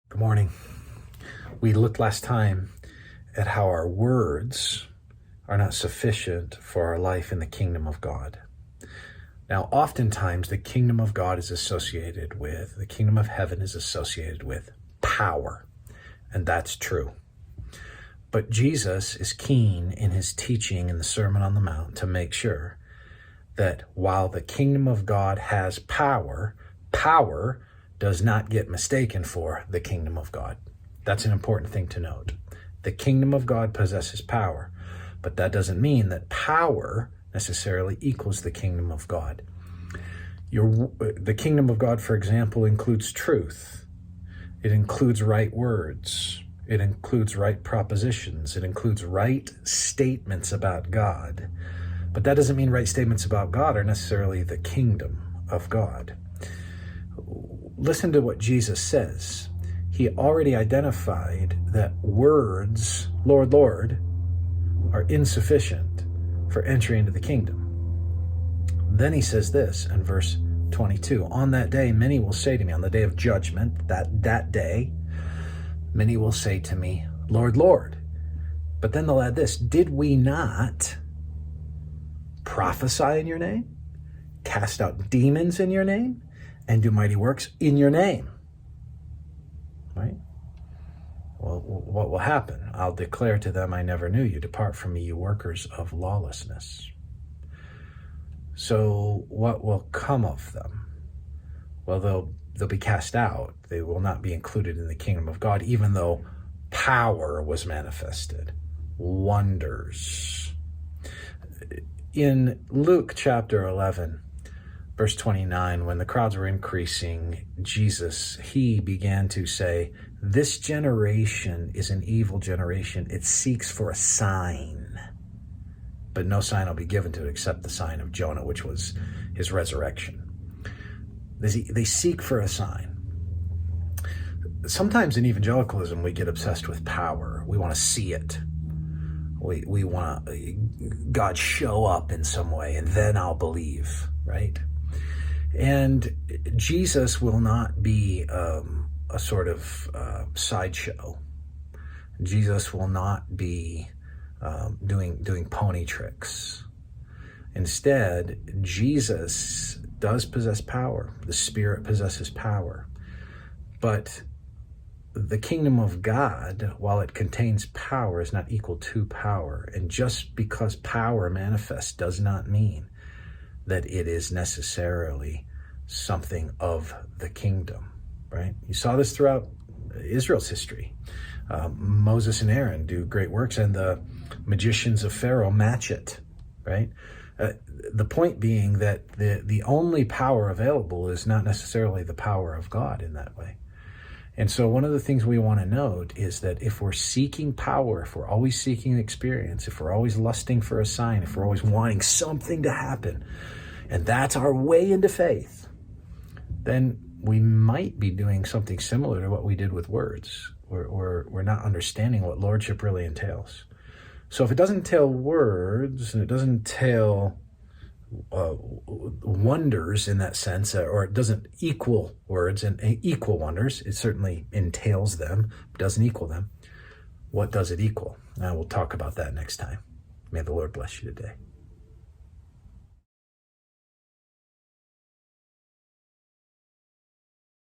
Good morning. We looked last time at how our words are not sufficient for our life in the kingdom of God. Now, oftentimes the kingdom of God is associated with, the kingdom of heaven is associated with power, and that's true. But Jesus is keen in his teaching in the Sermon on the Mount to make sure that while the kingdom of God has power, power does not get mistaken for the kingdom of God. That's an important thing to note. The kingdom of God possesses power, but that doesn't mean that power necessarily equals the kingdom of God. The kingdom of God, for example, includes truth. It includes right words. It includes right propositions. It includes right statements about God. But that doesn't mean right statements about God are necessarily the kingdom of God. Listen to what Jesus says. He already identified that words, Lord, Lord, are insufficient for entry into the kingdom. Then he says this in verse 22, on that day, many will say to me, on the day of judgment, that day, many will say to me, Lord, Lord. But then they'll add this, did we not prophesy in your name, cast out demons in your name, and do mighty works in your name? Right? Well, what will happen? I'll declare to them, I never knew you. Depart from me, you workers of lawlessness. So what will come of them? Well, they'll be cast out. They will not be included in the kingdom of God, even though power was manifested. Wonders. In Luke chapter 11, verse 29, when the crowds were increasing, he began to say, this generation is an evil generation. It seeks for a sign, but no sign will be given to it except the sign of Jonah, which was his resurrection. They seek for a sign. Sometimes in evangelicalism, we get obsessed with power. We want to see it. We want God show up in some way, and then I'll believe, right? And Jesus will not be a sort of sideshow. Jesus will not be doing pony tricks. Instead, Jesus does possess power. The Spirit possesses power. But the kingdom of God, while it contains power, is not equal to power. And just because power manifests does not mean that it is necessarily something of the kingdom, right? You saw this throughout Israel's history. Moses and Aaron do great works, and the magicians of Pharaoh match it, right? The point being that the only power available is not necessarily the power of God in that way. And so one of the things we want to note is that if we're seeking power, if we're always seeking experience, if we're always lusting for a sign, if we're always wanting something to happen, and that's our way into faith, then we might be doing something similar to what we did with words. We're not understanding what lordship really entails. So if it doesn't entail words, and it doesn't entail wonders in that sense, or it doesn't equal words and equal wonders, it certainly entails them, doesn't equal them. What does it equal? We'll talk about that next time. May the Lord bless you today.